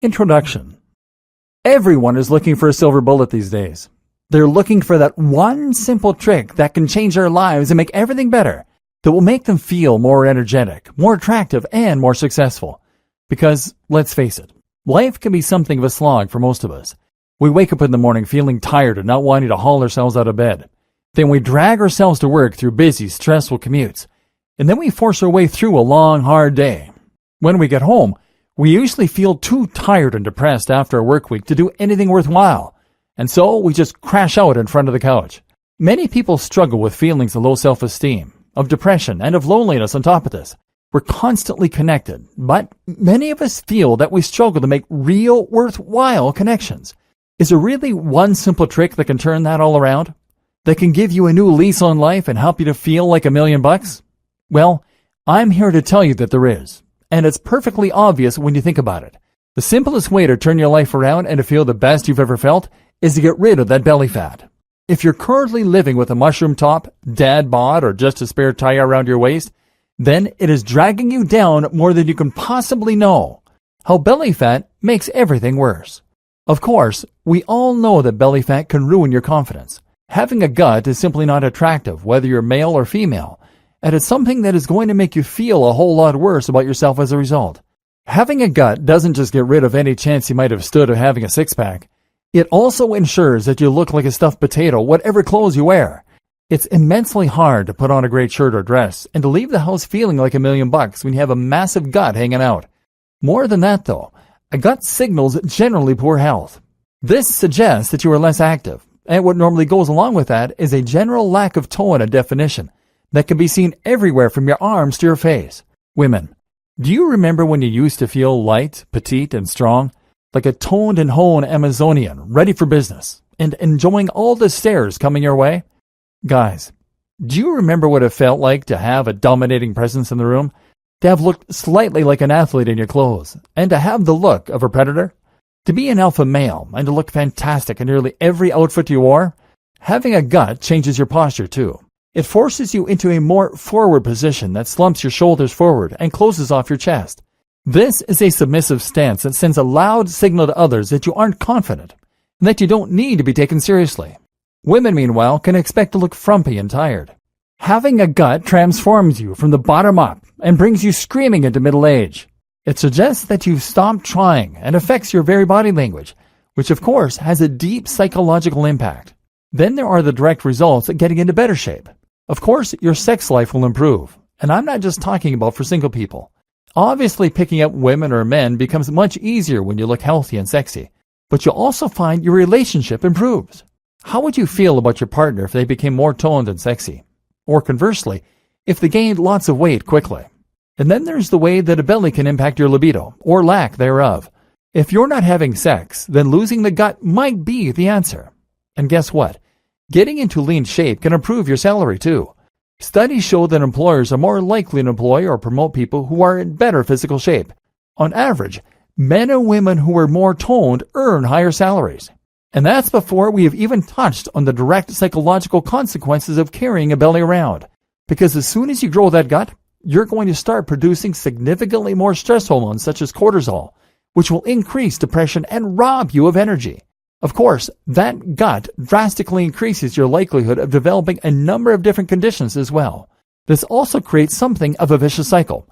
Introduction. Everyone is looking for a silver bullet these days. They're looking for that one simple trick that can change their lives and make everything better, that will make them feel more energetic, more attractive, and more successful. Because, let's face it, life can be something of a slog for most of us. We wake up in the morning feeling tired and not wanting to haul ourselves out of bed. Then we drag ourselves to work through busy, stressful commutes. And then we force our way through a long, hard day. When we get home, we usually feel too tired and depressed after a work week to do anything worthwhile, and so we just crash out in front of the couch. Many people struggle with feelings of low self-esteem, of depression, and of loneliness on top of this. We're constantly connected, but many of us feel that we struggle to make real, worthwhile connections. Is there really one simple trick that can turn that all around? That can give you a new lease on life and help you to feel like $1,000,000? Well, I'm here to tell you that there is. And it's perfectly obvious when you think about it. The simplest way to turn your life around and to feel the best you've ever felt is to get rid of that belly fat. If you're currently living with a mushroom top, dad bod, or just a spare tire around your waist, then it is dragging you down more than you can possibly know. How belly fat makes everything worse. Of course, we all know that belly fat can ruin your confidence. Having a gut is simply not attractive, whether you're male or female. And it's something that is going to make you feel a whole lot worse about yourself as a result. Having a gut doesn't just get rid of any chance you might have stood of having a six-pack. It also ensures that you look like a stuffed potato, whatever clothes you wear. It's immensely hard to put on a great shirt or dress and to leave the house feeling like $1,000,000 when you have a massive gut hanging out. More than that, though, a gut signals generally poor health. This suggests that you are less active, and what normally goes along with that is a general lack of tone and definition that can be seen everywhere from your arms to your face. Women, do you remember when you used to feel light, petite, and strong? Like a toned and honed Amazonian, ready for business, and enjoying all the stares coming your way? Guys, do you remember what it felt like to have a dominating presence in the room? To have looked slightly like an athlete in your clothes, and to have the look of a predator? To be an alpha male, and to look fantastic in nearly every outfit you wore? Having a gut changes your posture too. It forces you into a more forward position that slumps your shoulders forward and closes off your chest. This is a submissive stance that sends a loud signal to others that you aren't confident and that you don't need to be taken seriously. Women, meanwhile, can expect to look frumpy and tired. Having a gut transforms you from the bottom up and brings you screaming into middle age. It suggests that you've stopped trying and affects your very body language, which of course has a deep psychological impact. Then there are the direct results of getting into better shape. Of course, your sex life will improve, and I'm not just talking about for single people. Obviously, picking up women or men becomes much easier when you look healthy and sexy, but you'll also find your relationship improves. How would you feel about your partner if they became more toned and sexy? Or conversely, if they gained lots of weight quickly? And then there's the way that a belly can impact your libido, or lack thereof. If you're not having sex, then losing the gut might be the answer. And guess what? Getting into lean shape can improve your salary too. Studies show that employers are more likely to employ or promote people who are in better physical shape. On average, men and women who are more toned earn higher salaries. And that's before we have even touched on the direct psychological consequences of carrying a belly around. Because as soon as you grow that gut, you're going to start producing significantly more stress hormones such as cortisol, which will increase depression and rob you of energy. Of course, that gut drastically increases your likelihood of developing a number of different conditions as well. This also creates something of a vicious cycle.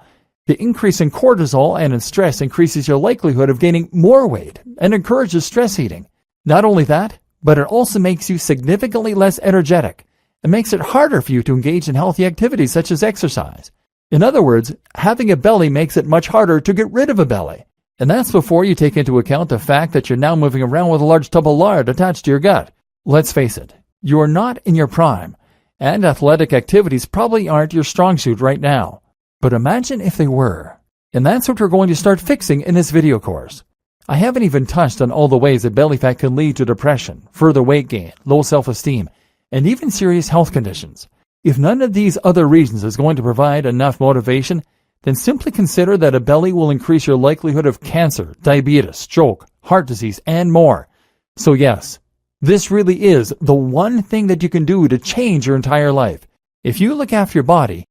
The increase in cortisol and in stress increases your likelihood of gaining more weight and encourages stress eating. Not only that, but it also makes you significantly less energetic and makes it harder for you to engage in healthy activities such as exercise. In other words, having a belly makes it much harder to get rid of a belly. And that's before you take into account the fact that you're now moving around with a large tub of lard attached to your gut. Let's face it, you are not in your prime, and athletic activities probably aren't your strong suit right now. But imagine if they were. And that's what we're going to start fixing in this video course. I haven't even touched on all the ways that belly fat can lead to depression, further weight gain, low self-esteem, and even serious health conditions. If none of these other reasons is going to provide enough motivation, then simply consider that a belly will increase your likelihood of cancer, diabetes, stroke, heart disease, and more. So yes, this really is the one thing that you can do to change your entire life. If you look after your body,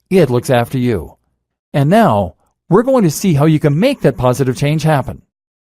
it looks after you. And now, we're going to see how you can make that positive change happen.